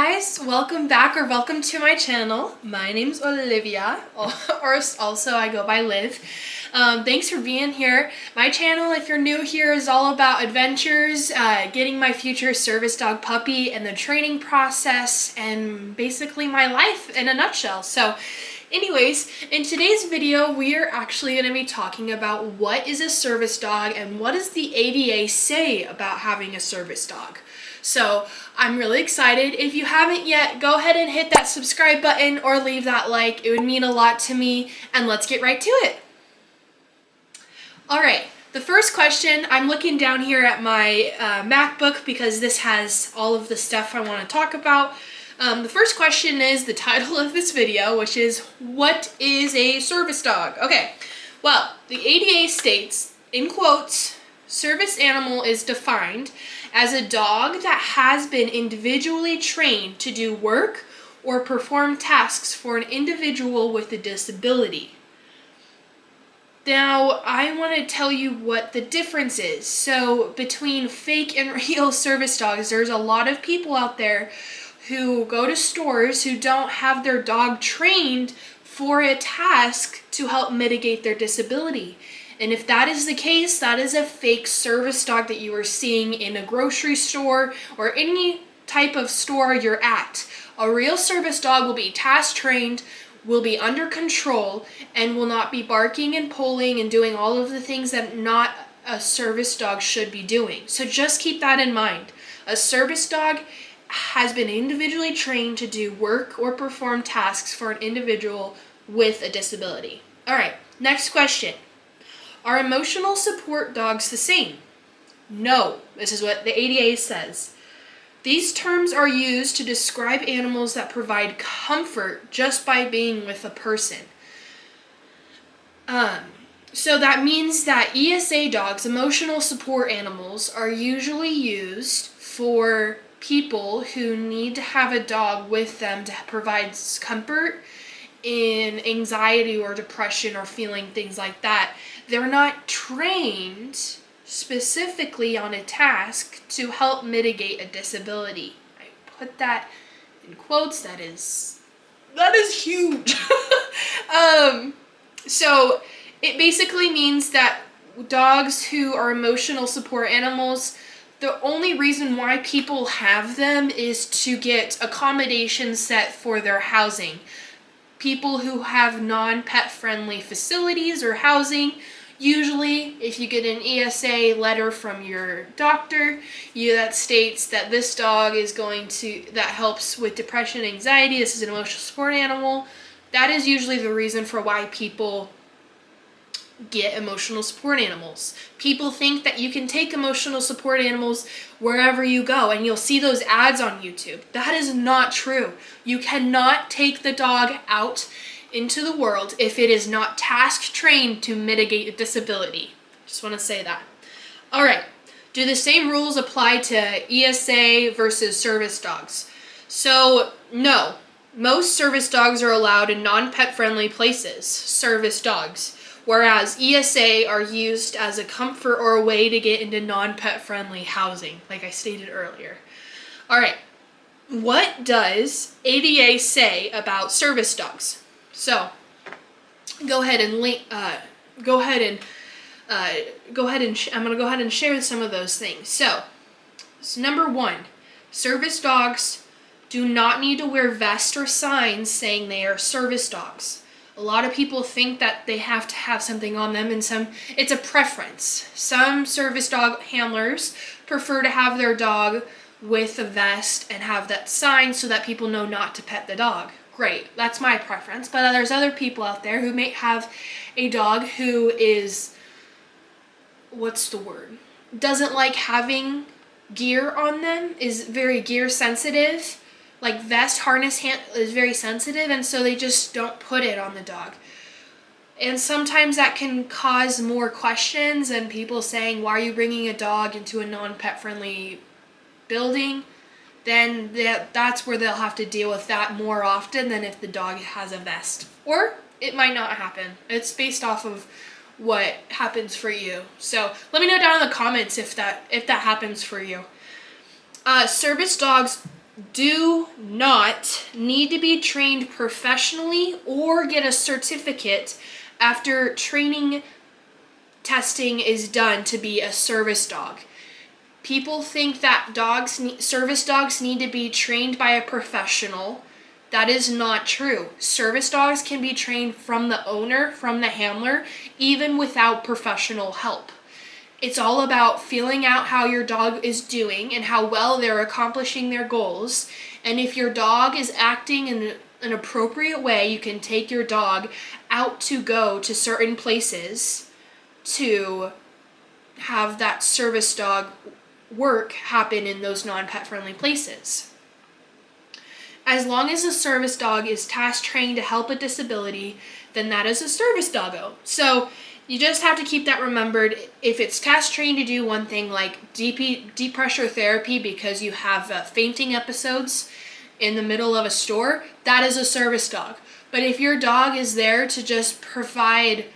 guys, welcome back or welcome to my channel. My name's Olivia, or also I go by Liv. Thanks for being here. My channel, if you're new here, is all about adventures, getting my future service dog puppy and the training process, and basically my life in a nutshell. So anyways, in today's video, we are actually going to be talking about what is a service dog and what does the ADA say about having a service dog. So I'm really excited. If you haven't yet, go ahead and hit that subscribe button or leave that like. It would mean a lot to me, and let's get right to it. All right, the first question, I'm looking down here at my MacBook because this has all of the stuff I want to talk about. The first question is the title of this video, which is, what is a service dog? Okay, well, the ADA states, in quotes, service animal is defined as a dog that has been individually trained to do work or perform tasks for an individual with a disability. Now, I want to tell you what the difference is. So, between fake and real service dogs, there's a lot of people out there who go to stores who don't have their dog trained for a task to help mitigate their disability. And if that is the case, that is a fake service dog that you are seeing in a grocery store or any type of store you're at. A real service dog will be task trained, will be under control, and will not be barking and pulling and doing all of the things that not a service dog should be doing. So just keep that in mind. A service dog has been individually trained to do work or perform tasks for an individual with a disability. All right, next question. Are emotional support dogs the same? No, this is what the ADA says. These terms are used to describe animals that provide comfort just by being with a person. So that means that ESA dogs, emotional support animals, are usually used for people who need to have a dog with them to provide comfort in anxiety or depression or feeling things like that. They're not trained specifically on a task to help mitigate a disability. I put that in quotes. That is huge. So it basically means that dogs who are emotional support animals, the only reason why people have them is to get accommodations set for their housing. People who have non-pet friendly facilities or housing, usually if you get an ESA letter from your doctor that states that this dog is that helps with depression and anxiety, this is an emotional support animal, that is usually the reason for why people get emotional support animals. People think that you can take emotional support animals wherever you go, and you'll see those ads on YouTube. That is not true. You cannot take the dog out into the world if it is not task trained to mitigate a disability. Just want to say that. All right. Do the same rules apply to ESA versus service dogs? So, no. Most service dogs are allowed in non-pet friendly places, service dogs, whereas ESA are used as a comfort or a way to get into non-pet friendly housing, like I stated earlier. All right, what does ADA say about service dogs? So, I'm gonna go ahead and share some of those things. So number one, service dogs do not need to wear vests or signs saying they are service dogs. A lot of people think that they have to have something on them, and it's a preference. Some service dog handlers prefer to have their dog with a vest and have that sign so that people know not to pet the dog. Great, that's my preference. But there's other people out there who may have a dog who is, doesn't like having gear on them, is very gear sensitive. Like vest harness is very sensitive, and so they just don't put it on the dog. And sometimes that can cause more questions and people saying, why are you bringing a dog into a non-pet friendly building? Then that's where they'll have to deal with that more often than if the dog has a vest. Or it might not happen. It's based off of what happens for you. So let me know down in the comments if that happens for you. Service dogs do not need to be trained professionally or get a certificate after training testing is done to be a service dog. People think that service dogs need to be trained by a professional. That is not true. Service dogs can be trained from the owner, from the handler, even without professional help. It's all about feeling out how your dog is doing and how well they're accomplishing their goals. And if your dog is acting in an appropriate way, you can take your dog out to go to certain places to have that service dog work happen in those non-pet friendly places. As long as a service dog is task trained to help a disability, then that is a service doggo. So you just have to keep that remembered. If it's task trained to do one thing like deep pressure therapy because you have fainting episodes in the middle of a store, that is a service dog. But if your dog is there to just provide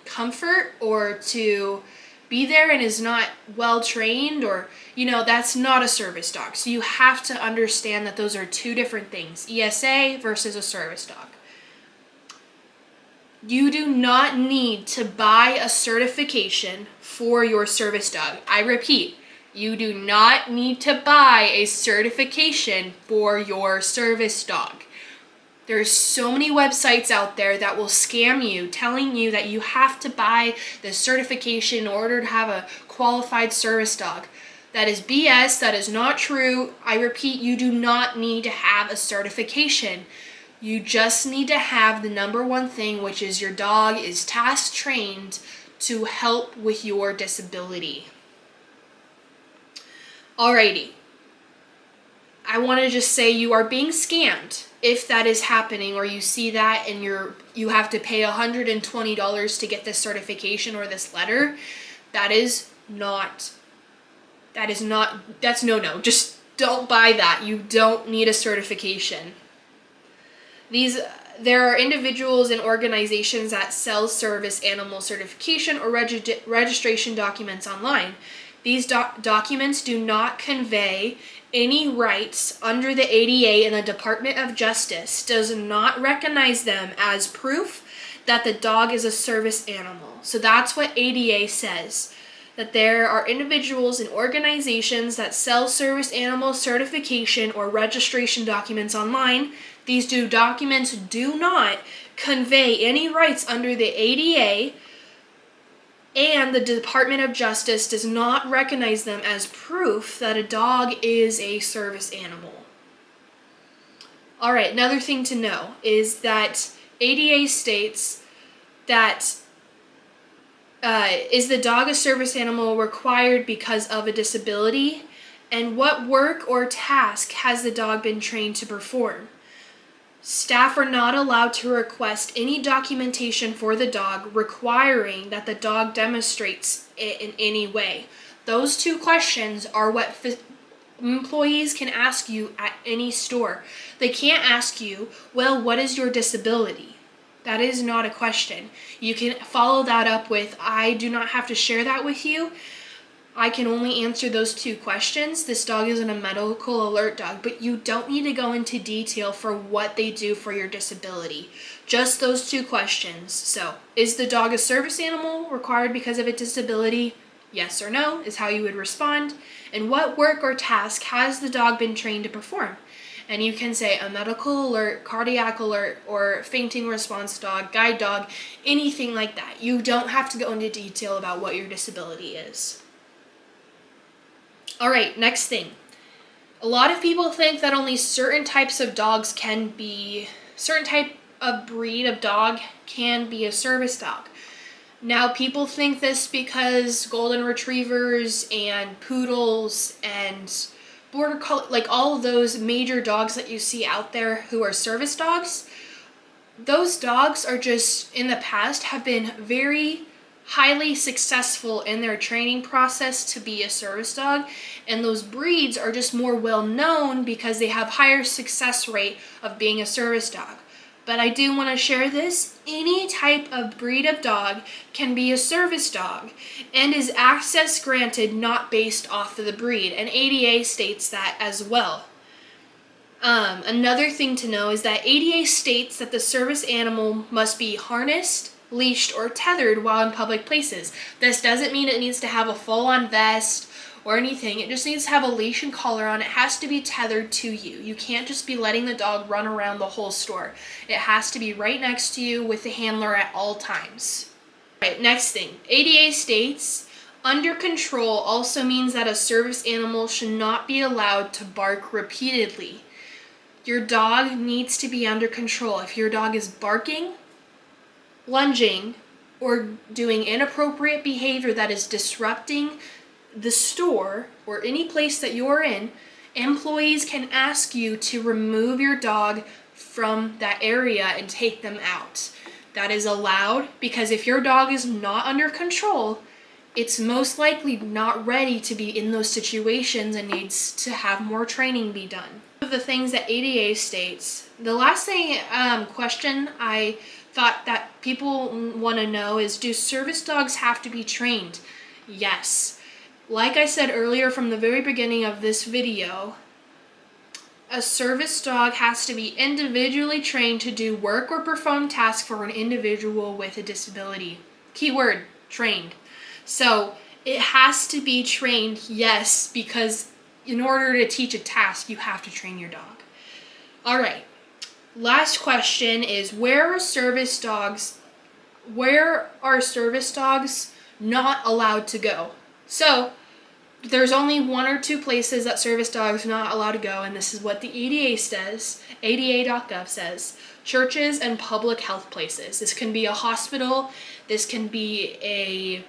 comfort or to be there and is not well trained, or that's not a service dog. So you have to understand that those are two different things, ESA versus a service dog. You do not need to buy a certification for your service dog. I repeat, you do not need to buy a certification for your service dog. There's so many websites out there that will scam you, telling you that you have to buy the certification in order to have a qualified service dog. That is BS. That is not true. I repeat, you do not need to have a certification. You just need to have the number one thing, which is your dog is task trained to help with your disability. Alrighty. I want to just say you are being scammed if that is happening, or you see that and you have to pay $120 to get this certification or this letter. That's no. Just don't buy that. You don't need a certification. There are individuals and organizations that sell service animal certification or registration documents online. These documents do not convey any rights under the ADA, and the Department of Justice does not recognize them as proof that the dog is a service animal. So that's what ADA says, that there are individuals and organizations that sell service animal certification or registration documents online. These documents do not convey any rights under the ADA, and the Department of Justice does not recognize them as proof that a dog is a service animal. Alright, another thing to know is that ADA states that is the dog a service animal required because of a disability, and what work or task has the dog been trained to perform? Staff are not allowed to request any documentation for the dog requiring that the dog demonstrates it in any way. Those two questions are what employees can ask you at any store. They can't ask you, well, what is your disability? That is not a question. You can follow that up with, I do not have to share that with you. I can only answer those two questions. This dog isn't a medical alert dog, but you don't need to go into detail for what they do for your disability. Just those two questions. So, is the dog a service animal required because of a disability? Yes or no is how you would respond. And what work or task has the dog been trained to perform? And you can say a medical alert, cardiac alert, or fainting response dog, guide dog, anything like that. You don't have to go into detail about what your disability is. Alright, next thing. A lot of people think that only certain types of dogs certain type of breed of dog can be a service dog. Now, people think this because golden retrievers and poodles and border collie, like all of those major dogs that you see out there who are service dogs, those dogs are just, in the past, have been very highly successful in their training process to be a service dog, and those breeds are just more well known because they have higher success rate of being a service dog. but I do want to share this. Any type of breed of dog can be a service dog and is access granted not based off of the breed, and ADA states that as well. Another thing to know is that ADA states that the service animal must be harnessed, leashed, or tethered while in public places. This doesn't mean it needs to have a full-on vest or anything. It just needs to have a leash and collar on. It has to be tethered to you. You can't just be letting the dog run around the whole store. It has to be right next to you with the handler at all times. All right, next thing. ADA states, under control also means that a service animal should not be allowed to bark repeatedly. Your dog needs to be under control. If your dog is barking, lunging, or doing inappropriate behavior that is disrupting the store or any place that you're in, employees can ask you to remove your dog from that area and take them out. That is allowed because if your dog is not under control, it's most likely not ready to be in those situations and needs to have more training be done. Of the things that ADA states, the last thing question I thought that people want to know is, do service dogs have to be trained? Yes. Like I said earlier from the very beginning of this video, a service dog has to be individually trained to do work or perform tasks for an individual with a disability. Keyword, trained. So it has to be trained, yes, because in order to teach a task, you have to train your dog. All right. Last question is, where are service dogs not allowed to go? So there's only one or two places that service dogs are not allowed to go, and this is what the ADA says, ADA.gov says, churches and public health places. This can be a hospital, this can be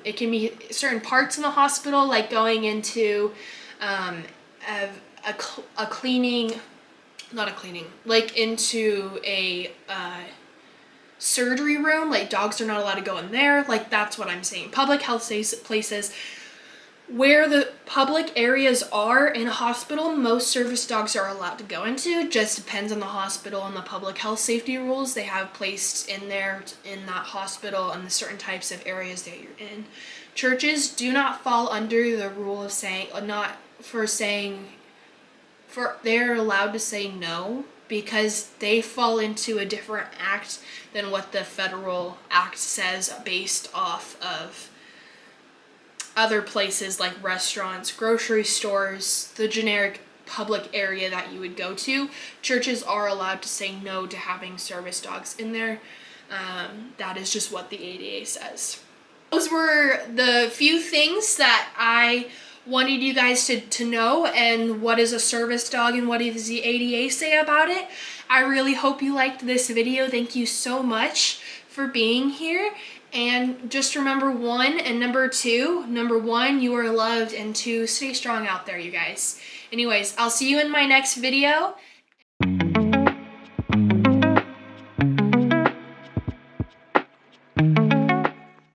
it can be certain parts in the hospital, like going into into a surgery room, like dogs are not allowed to go in there. Like, that's what I'm saying. Public health places. Where the public areas are in a hospital, most service dogs are allowed to go into. Just depends on the hospital and the public health safety rules they have placed in there in that hospital and the certain types of areas that you're in. Churches do not fall under the rule of they're allowed to say no, because they fall into a different act than what the federal act says, based off of other places like restaurants, grocery stores, the generic public area that you would go to. Churches are allowed to say no to having service dogs in there. That is just what the ADA says. Those were the few things that I wanted you guys to know, and what is a service dog and what does the ADA say about it. I really hope you liked this video. Thank you so much for being here. And just remember number one, you are loved, and two, stay strong out there, you guys. Anyways, I'll see you in my next video.